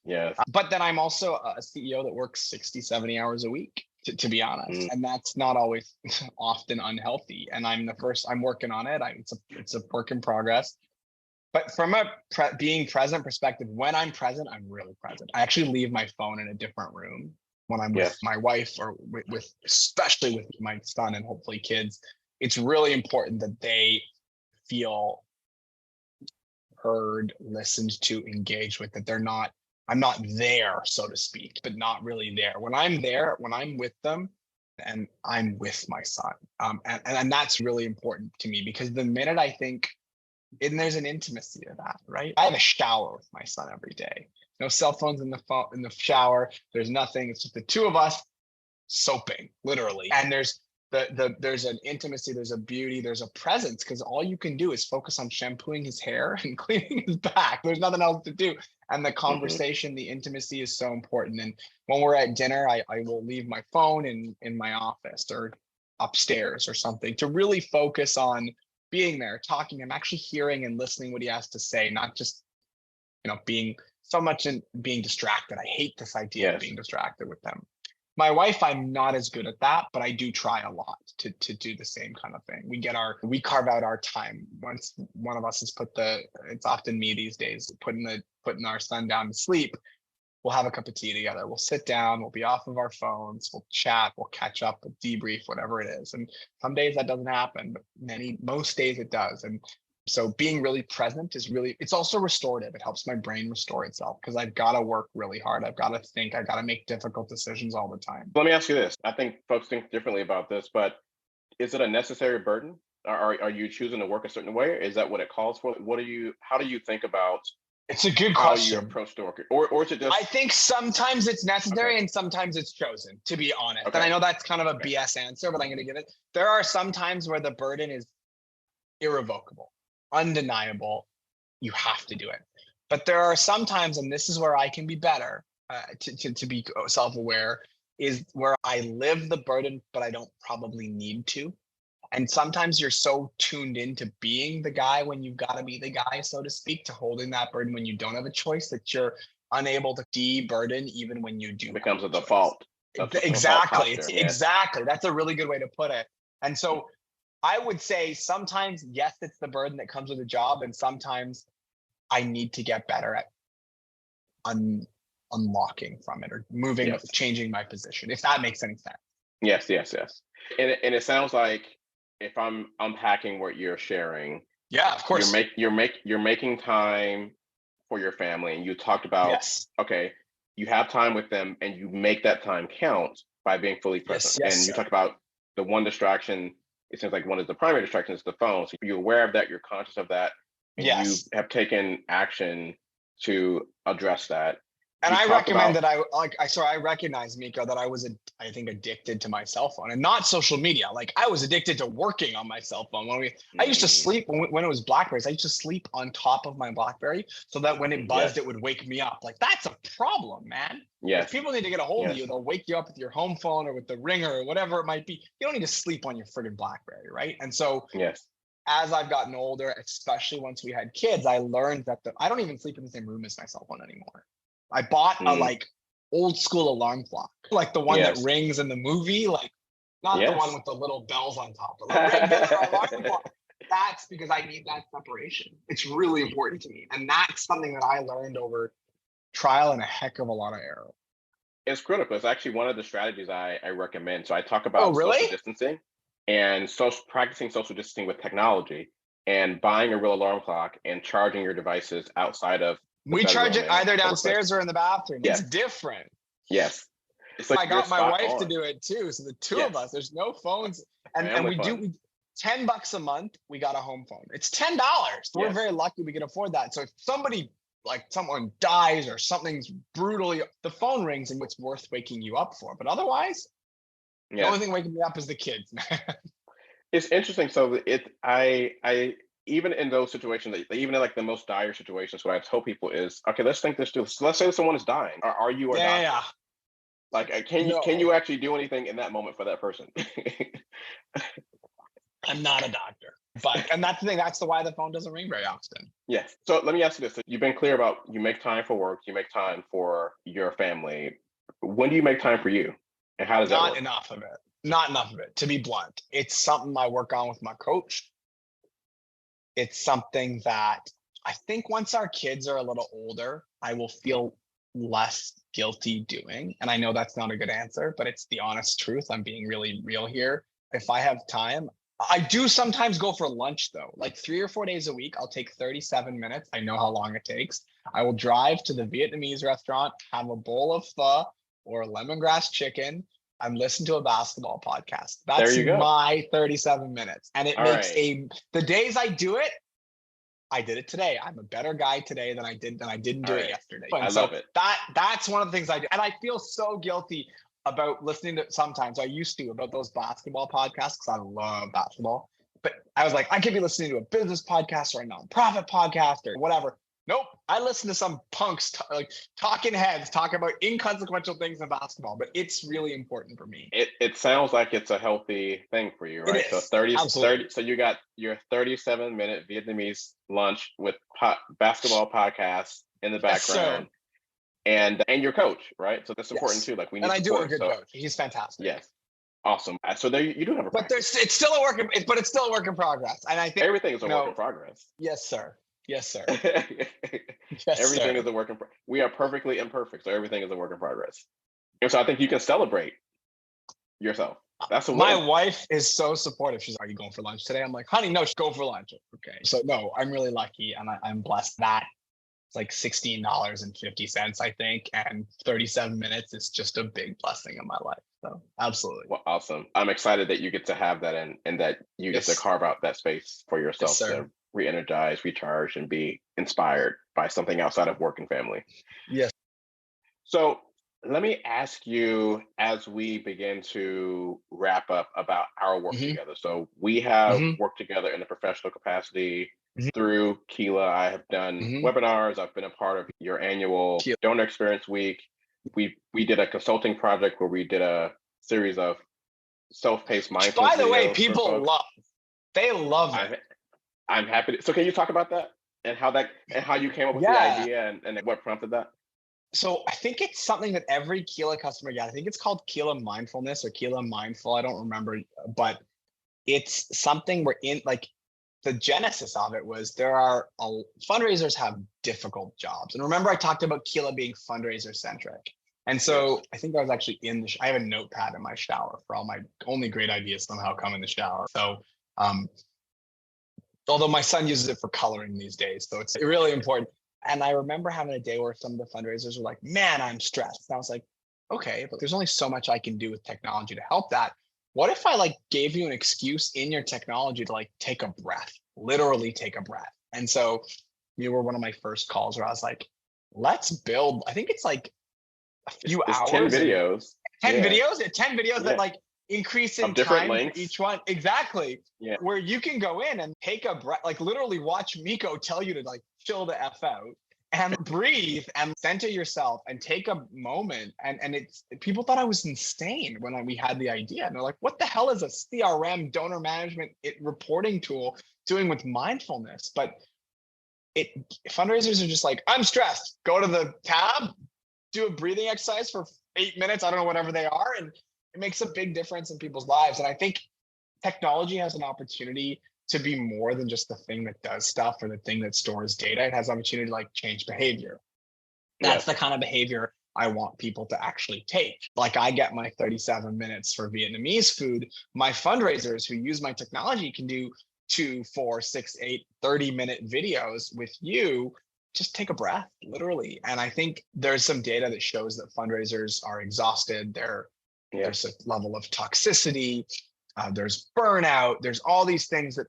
Yes. But then I'm also a CEO that works 60, 70 hours a week. To be honest, and that's not always often unhealthy. And I'm working on it. It's a work in progress. But from a being present perspective, when I'm present, I'm really present. I actually leave my phone in a different room when I'm with my wife or especially with my son and hopefully kids. It's really important that they feel heard, listened to, engaged with, that I'm not there, so to speak, but not really there. When I'm there, when I'm with them, and I'm with my son. And that's really important to me, because the minute I think, and there's an intimacy to that, right? I have a shower with my son every day. No cell phones in the shower. There's nothing. It's just the two of us soaping, literally. And there's an intimacy, there's a beauty, there's a presence, because all you can do is focus on shampooing his hair and cleaning his back. There's nothing else to do. And the conversation, the intimacy is so important. And when we're at dinner, I will leave my phone in my office or upstairs or something to really focus on being there, talking. I'm actually hearing and listening what he has to say, not just, being so much in being distracted. I hate this idea of being distracted with them. My wife, I'm not as good at that, but I do try a lot to do the same kind of thing. We carve out our time. Once one of us has it's often me these days, putting our son down to sleep, we'll have a cup of tea together. We'll sit down, we'll be off of our phones, we'll chat, we'll catch up, we'll debrief, whatever it is. And some days that doesn't happen, but most days it does. And so being really present it's also restorative. It helps my brain restore itself, because I've got to work really hard. I've got to think, I've got to make difficult decisions all the time. Let me ask you this. I think folks think differently about this, but is it a necessary burden? Are you choosing to work a certain way? Is that what it calls for? How do you think about it's a good question. How you approach the work, or is it just? I think sometimes it's necessary and sometimes it's chosen, to be honest. And I know that's kind of a BS answer, but I'm going to give it. There are some times where the burden is irrevocable, undeniable. You have to do it. But there are some times, and this is where I can be better to be self-aware, is where I live the burden, but I don't probably need to. And sometimes you're so tuned into being the guy when you've got to be the guy, so to speak, to holding that burden when you don't have a choice, that you're unable to de-burden even when you do. It becomes a default. Exactly. Exactly. That's a really good way to put it. And so I would say sometimes, yes, it's the burden that comes with a job. And sometimes I need to get better at unlocking from it or moving, changing my position, if that makes any sense. Yes. And it sounds like, if I'm unpacking what you're sharing, of course, you're making time for your family, and you talked about, Yes. okay, you have time with them and you make that time count by being fully present. Yes, And you sir. talked about the one distraction, it seems like one of the primary distractions is the phone. So you're aware of that, you're conscious of that, and you Yes. have taken action to address that. And You I talked recommend about, that I recognize, Miko, that I was, I think, addicted to my cell phone and not social media. Like I was addicted to working on my cell phone. I used to sleep when it was Blackberries. I used to sleep on top of my Blackberry so that when it buzzed, yes, it would wake me up. Like that's a problem, man. yes, If people need to get a hold of yes, you, they'll wake you up with your home phone or with the ringer or whatever it might be. You don't need to sleep on your friggin' Blackberry, right? And so yes, as I've gotten older, especially once we had kids, I learned that I don't even sleep in the same room as my cell phone anymore. I bought a like old school alarm clock, like the one that yes, rings in the movie, like not the one yes. with the little bells on top, but a regular alarm clock. That's because I need that separation. It's really important to me. And that's something that I learned over trial and a heck of a lot of error. It's critical. It's actually one of the strategies I recommend. So I talk Oh, about really? social distancing and practicing social distancing with technology and buying a real alarm clock and charging your devices outside of the We charge bedroom it and either a workplace. downstairs or in the bathroom. Yes. It's different. Yes. So I got my wife to on. do it too. So the two of us, there's no phones. And we fun. do $10 a month, we got a home phone. It's $10. So we're very lucky we can afford that. So if somebody, like someone dies or something's brutally, the phone rings and it's worth waking you up for. But otherwise, the only thing waking me up is the kids, man. It's interesting. So I even in those situations, even in like the most dire situations, what I tell people is, okay, let's think this through. So let's say someone is dying. Are you a doctor? Yeah. Like, can you actually do anything in that moment for that person? I'm not a doctor, and that's the thing. That's why the phone doesn't ring very often. Yes. So let me ask you this. So you've been clear about you make time for work, you make time for your family. When do you make time for you? And how does that work? Not enough of it, to be blunt. It's something I work on with my coach. It's something that I think once our kids are a little older, I will feel less guilty doing. And I know that's not a good answer, but it's the honest truth. I'm being really real here. If I have time, I do sometimes go for lunch though. Like 3 or 4 days a week, I'll take 37 minutes. I know how long it takes. I will drive to the Vietnamese restaurant, have a bowl of pho or lemongrass chicken, and listen to a basketball podcast. That's my 37 minutes. And it makes the days I do it, I did it today. I'm a better guy today than I didn't do it yesterday. And I love it. That's one of the things I do. And I feel so guilty about listening to, sometimes I used to, about those basketball podcasts because I love basketball. But I was like, I could be listening to a business podcast or a nonprofit podcast or whatever. Nope. I listen to some punks like talking heads talk about inconsequential things in basketball, but it's really important for me. It sounds like it's a healthy thing for you, right? So 30, so you got your 37-minute Vietnamese lunch with basketball podcasts in the background. Yes, and your coach, right? So that's important too. Like we need and I do support. have a good coach. He's fantastic. Yes. Awesome. So there you do have a practice. But it's still a work in progress. And I think everything is a work in progress. Yes, sir. Yes, sir. Everything is a work in progress. We are perfectly imperfect, so everything is a work in progress. And so I think you can celebrate yourself. That's a win. My wife is so supportive. She's, are you going for lunch today? I'm like, honey, no, go for lunch. Okay. So no, I'm really lucky and I'm blessed that it's like $16.50, I think. And 37 minutes is just a big blessing in my life. So absolutely. Well, awesome. I'm excited that you get to have that and that you get to carve out that space for yourself to re-energize, recharge, and be inspired by something outside of work and family. Yes. So let me ask you, as we begin to wrap up, about our work together. So we have worked together in a professional capacity through Keela. I have done webinars. I've been a part of your annual Donor Experience Week. We did a consulting project where we did a series of self-paced mindfulness. By the way, people love it. I'm happy. So can you talk about that and how you came up with the idea and what prompted that? So I think it's something that every Keela customer gets. I think it's called Keela Mindfulness or Keela Mindful. I don't remember, but it's something we're in, like the genesis of it was fundraisers have difficult jobs. And remember I talked about Keela being fundraiser centric. And so I think I was actually I have a notepad in my shower for all my only great ideas somehow come in the shower. So, although my son uses it for coloring these days, so it's really important. And I remember having a day where some of the fundraisers were like, man, I'm stressed. And I was like, okay, but there's only so much I can do with technology to help that. What if I like gave you an excuse in your technology to like take a breath, literally take a breath? And so you were one of my first calls where I was like, let's build, I think it's like a few It's hours 10 videos. 10 Yeah. videos, 10 videos that Yeah. like increase in Of different time for lengths. each one. Exactly. Yeah. Where you can go in and take a breath, like literally watch Miko tell you to like chill the F out and breathe and center yourself and take a moment. And it's, people thought I was insane when we had the idea. And they're like, what the hell is a CRM donor management reporting tool doing with mindfulness? But fundraisers are just like, I'm stressed. Go to the tab, do a breathing exercise for 8 minutes. I don't know, whatever they are. And it makes a big difference in people's lives. And I think technology has an opportunity to be more than just the thing that does stuff or the thing that stores data. It has opportunity to like change behavior. That's the kind of behavior I want people to actually take. Like I get my 37 minutes for Vietnamese food. My fundraisers who use my technology can do 2, 4, 6, 8, 30-minute videos with you. Just take a breath, literally. And I think there's some data that shows that fundraisers are exhausted. There's a level of toxicity. There's burnout. There's all these things that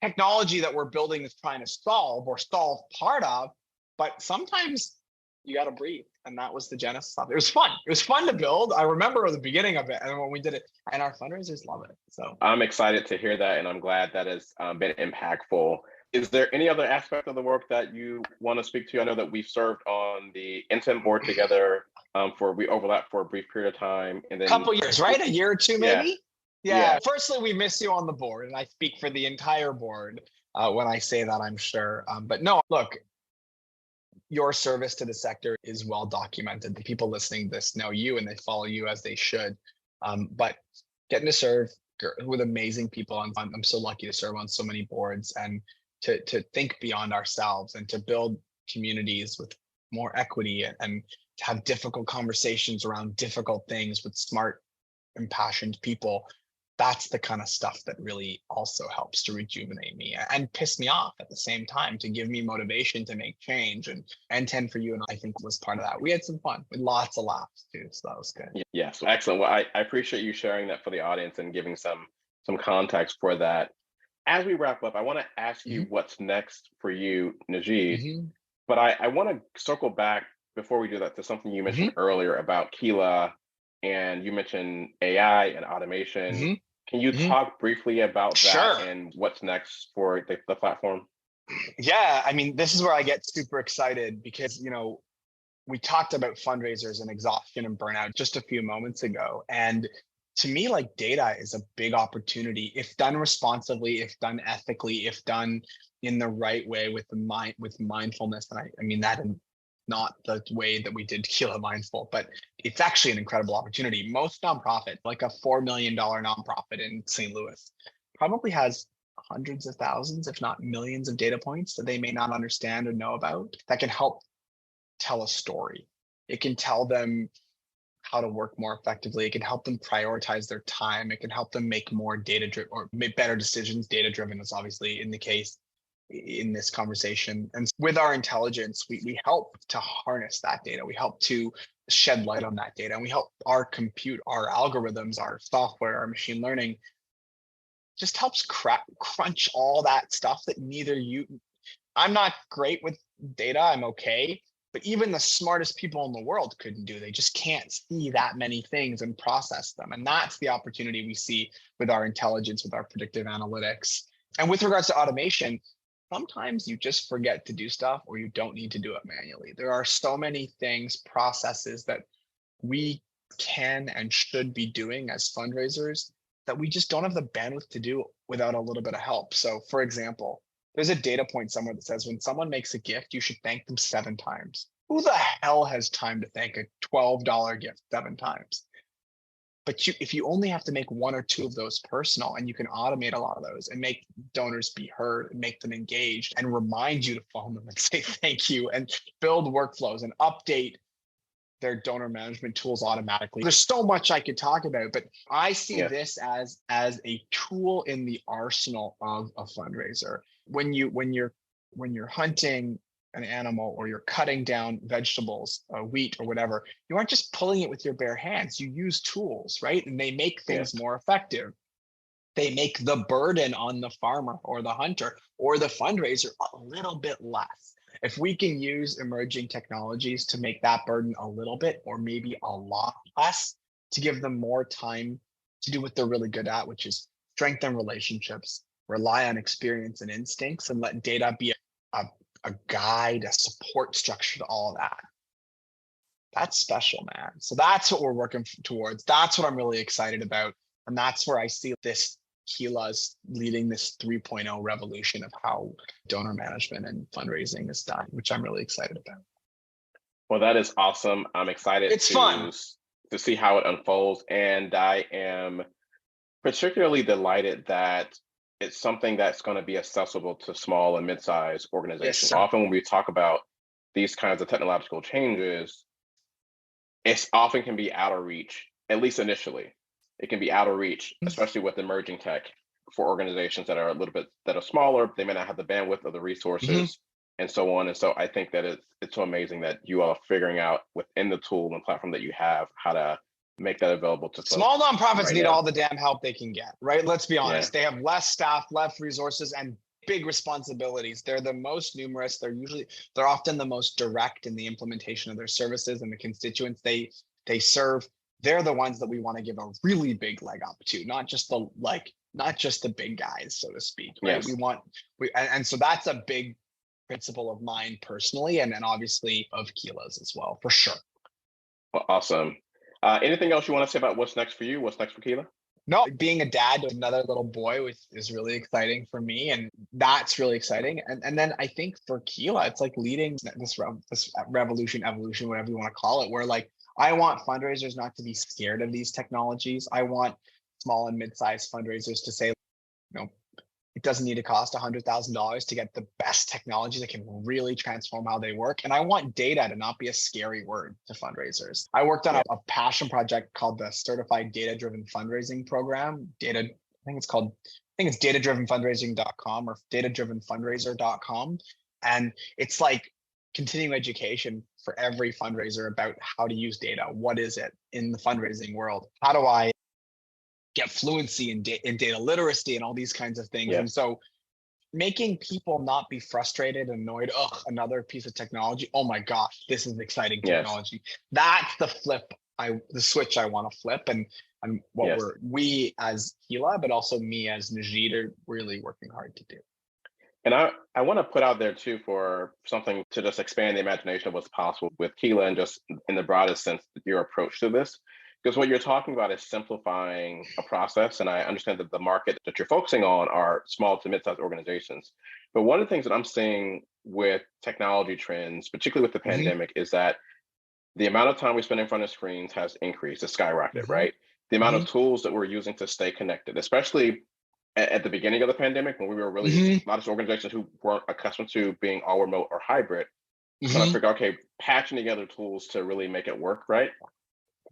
technology that we're building is trying to solve or solve part of. But sometimes you got to breathe. And that was the genesis of it. It was fun. It was fun to build. I remember the beginning of it and when we did it, and our fundraisers love it. So I'm excited to hear that. And I'm glad that has been impactful. Is there any other aspect of the work that you want to speak to? I know that we've served on the intent board together we overlapped for a brief period of time. And then a couple years, right? A year or two, maybe? Yeah. Firstly, we miss you on the board. And I speak for the entire board when I say that, I'm sure. But no, look, your service to the sector is well documented. The people listening to this know you and they follow you as they should. But getting to serve with amazing people, I'm so lucky to serve on so many boards and to think beyond ourselves and to build communities with more equity and to have difficult conversations around difficult things with smart, impassioned people. That's the kind of stuff that really also helps to rejuvenate me and piss me off at the same time, to give me motivation to make change. And 10 for you, and I think was part of that. We had some fun with lots of laughs too, so that was good. Yes, excellent. Well, I appreciate you sharing that for the audience and giving some context for that. As we wrap up, I want to ask you what's next for you, Najid. But I want to circle back before we do that to something you mentioned earlier about Keela, and you mentioned AI and automation. Can you talk briefly about that and what's next for the platform? Yeah, I mean, this is where I get super excited because, we talked about fundraisers and exhaustion and burnout just a few moments ago. And to me, like, data is a big opportunity if done responsibly, if done ethically, if done in the right way with mindfulness. And I mean that in not the way that we did Keela Mindful, but it's actually an incredible opportunity. Most nonprofit, like a $4 million nonprofit in St. Louis, probably has hundreds of thousands, if not millions of data points that they may not understand or know about that can help tell a story. It can tell them how to work more effectively. It can help them prioritize their time. It can help them make more data-driven or make better decisions. Data-driven is obviously in the case in this conversation. And with our intelligence, we help to harness that data. We help to shed light on that data. And we help our compute, our algorithms, our software, our machine learning just helps crunch all that stuff that I'm not great with data. I'm okay. But even the smartest people in the world couldn't do. They just can't see that many things and process them. And that's the opportunity we see with our intelligence, with our predictive analytics. And with regards to automation, sometimes you just forget to do stuff or you don't need to do it manually. There are so many things, processes that we can and should be doing as fundraisers that we just don't have the bandwidth to do without a little bit of help. So for example, there's a data point somewhere that says when someone makes a gift, you should thank them 7 times. Who the hell has time to thank a $12 gift 7 times? But if you only have to make 1 or 2 of those personal, and you can automate a lot of those and make donors be heard and make them engaged and remind you to phone them and say thank you and build workflows and update their donor management tools automatically. There's so much I could talk about, but I see this as a tool in the arsenal of a fundraiser. When you're hunting an animal or you're cutting down vegetables, wheat or whatever, you aren't just pulling it with your bare hands. You use tools, right? And they make things more effective. They make the burden on the farmer or the hunter or the fundraiser a little bit less. If we can use emerging technologies to make that burden a little bit or maybe a lot less, to give them more time to do what they're really good at, which is strengthen relationships, rely on experience and instincts, and let data be a guide, a support structure to all of that. That's special, man. So that's what we're working towards. That's what I'm really excited about. And that's where I see this Keela's leading this 3.0 revolution of how donor management and fundraising is done, which I'm really excited about. Well, that is awesome. I'm excited to see how it unfolds. And I am particularly delighted that it's something that's going to be accessible to small and mid-sized organizations. Yes, often when we talk about these kinds of technological changes, it often can be out of reach, at least initially. It can be out of reach, especially with emerging tech for organizations that are a little bit that are smaller. They may not have the bandwidth or the resources and so on. And so I think that it's so amazing that you are figuring out within the tool and platform that you have how to make that available to small folks. nonprofits need all the damn help they can get, right? Let's be honest. They have less staff, less resources, and big responsibilities. They're the most numerous. They're often the most direct in the implementation of their services and the constituents they serve. They're the ones that we want to give a really big leg up to, not just the big guys, so to speak, right? And so that's a big principle of mine personally, and then obviously of Keela's as well, for sure. Well, awesome. Anything else you want to say about what's next for you? What's next for Keela? No, being a dad to another little boy is really exciting for me, and that's really exciting. And then I think for Keela, it's like leading this revolution, evolution, whatever you want to call it, where like I want fundraisers not to be scared of these technologies. I want small and mid-sized fundraisers to say, it doesn't need to cost $100,000 to get the best technology that can really transform how they work. And I want data to not be a scary word to fundraisers. I worked on a passion project called the Certified Data-Driven Fundraising Program. I think it's datadrivenfundraising.com or datadrivenfundraiser.com. And it's like continuing education for every fundraiser about how to use data. What is it in the fundraising world? How do I get fluency in data literacy and all these kinds of things? And so making people not be frustrated, annoyed, another piece of technology. Oh my gosh, this is exciting technology. That's the switch I want to flip, and what we as Keela, but also me as Najid are really working hard to do. And I want to put out there too for something to just expand the imagination of what's possible with Keela and just in the broadest sense, your approach to this. Because what you're talking about is simplifying a process. And I understand that the market that you're focusing on are small to mid-sized organizations. But one of the things that I'm seeing with technology trends, particularly with the pandemic, is that the amount of time we spend in front of screens has increased, it's skyrocketed, right? The amount of tools that we're using to stay connected, especially at the beginning of the pandemic, when we were really, a lot of organizations who weren't accustomed to being all remote or hybrid, trying to figure out, patching together tools to really make it work, right?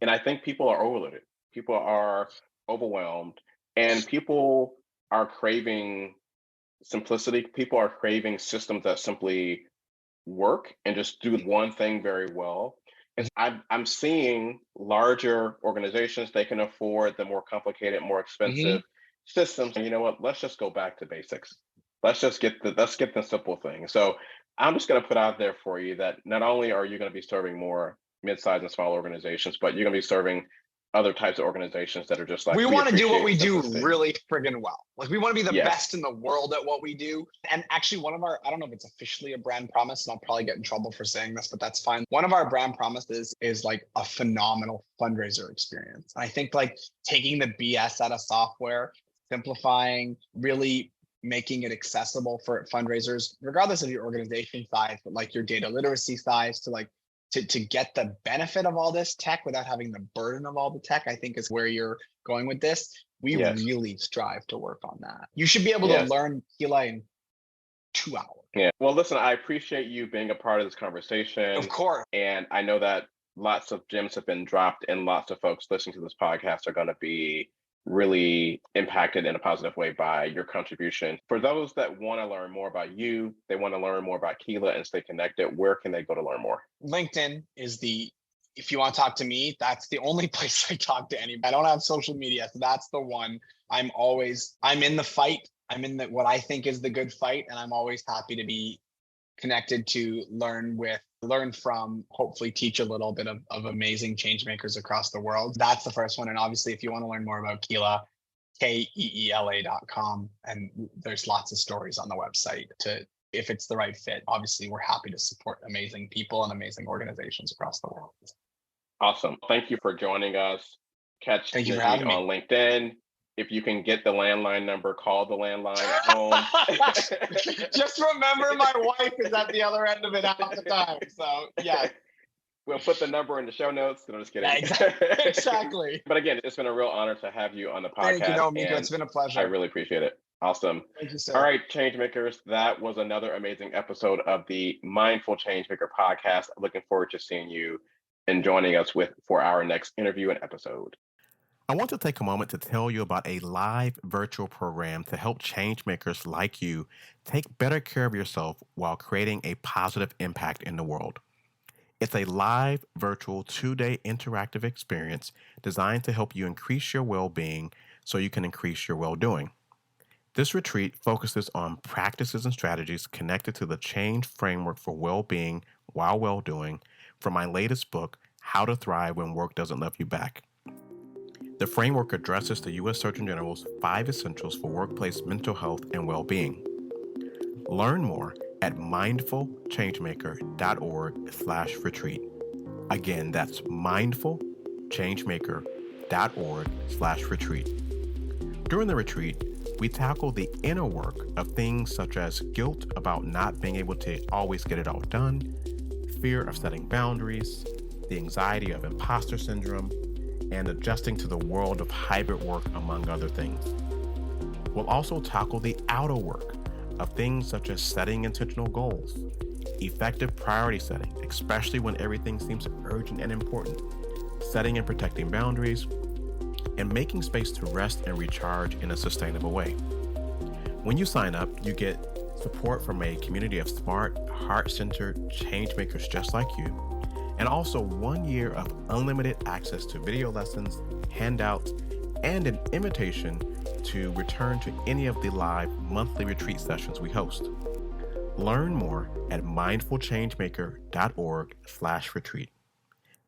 And I think people are overloaded. People are overwhelmed, and people are craving simplicity. People are craving systems that simply work and just do one thing very well. And I'm seeing larger organizations, they can afford the more complicated, more expensive systems. And you know what? Let's just go back to basics. Let's get the simple thing. So I'm just going to put out there for you that not only are you going to be serving more mid-sized and small organizations, but you're going to be serving other types of organizations that are just like, we want to do what we do really friggin' well. Like we want to be the best in the world at what we do. And actually one of our, I don't know if it's officially a brand promise, and I'll probably get in trouble for saying this, but that's fine. One of our brand promises is like a phenomenal fundraiser experience. And I think like taking the BS out of software, simplifying, really making it accessible for fundraisers, regardless of your organization size, but like your data literacy size, to get the benefit of all this tech without having the burden of all the tech, I think is where you're going with this. We really strive to work on that. You should be able to learn Keela in 2 hours. Yeah. Well, listen, I appreciate you being a part of this conversation. Of course. And I know that lots of gems have been dropped and lots of folks listening to this podcast are going to be really impacted in a positive way by your contribution. For those that want to learn more about you, they want to learn more about Keela and stay connected, where can they go to learn more? LinkedIn is if you want to talk to me, that's the only place I talk to anybody. I don't have social media, so that's the one. I'm in the fight. I'm in what I think is the good fight, and I'm always happy to be connected to learn from, hopefully teach a little bit of amazing change makers across the world. That's the first one. And obviously, if you want to learn more about Keela, KEELA.com. And there's lots of stories on the website if it's the right fit. Obviously, we're happy to support amazing people and amazing organizations across the world. Awesome. Thank you for joining us. Thank you for having me on LinkedIn. If you can get the landline number, call the landline at home. Just remember, my wife is at the other end of it half the time. So, yeah. We'll put the number in the show notes. No, I'm just kidding. Yeah, exactly. But again, it's been a real honor to have you on the podcast. Thank you, Miko. It's been a pleasure. I really appreciate it. Awesome. Thank you, sir. All right, Changemakers, that was another amazing episode of the Mindful Changemaker podcast. Looking forward to seeing you and joining us for our next interview and episode. I want to take a moment to tell you about a live virtual program to help changemakers like you take better care of yourself while creating a positive impact in the world. It's a live virtual 2-day interactive experience designed to help you increase your well-being so you can increase your well-doing. This retreat focuses on practices and strategies connected to the change framework for well-being while well-doing from my latest book, How to Thrive When Work Doesn't Love You Back. The framework addresses the U.S. Surgeon General's 5 essentials for workplace mental health and well-being. Learn more at mindfulchangemaker.org/retreat. Again, that's mindfulchangemaker.org/retreat. During the retreat, we tackle the inner work of things such as guilt about not being able to always get it all done, fear of setting boundaries, the anxiety of imposter syndrome, and adjusting to the world of hybrid work, among other things. We'll also tackle the outer work of things such as setting intentional goals, effective priority setting, especially when everything seems urgent and important, setting and protecting boundaries, and making space to rest and recharge in a sustainable way. When you sign up, you get support from a community of smart, heart-centered change makers just like you, and also 1 year of unlimited access to video lessons, handouts, and an invitation to return to any of the live monthly retreat sessions we host. Learn more at mindfulchangemaker.org/retreat.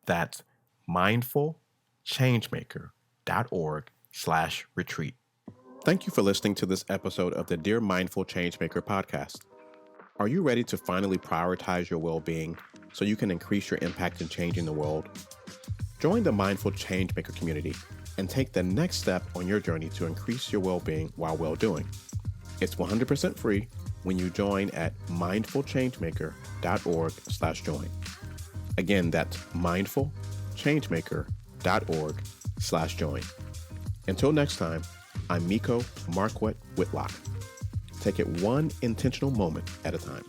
That's mindfulchangemaker.org/retreat. Thank you for listening to this episode of the Dear Mindful Changemaker podcast. Are you ready to finally prioritize your well-being so you can increase your impact in changing the world? Join the Mindful Changemaker community and take the next step on your journey to increase your well-being while well-doing. It's 100% free when you join at mindfulchangemaker.org/join. Again, that's mindfulchangemaker.org/join. Until next time, I'm Miko Marquette Whitlock. Take it one intentional moment at a time.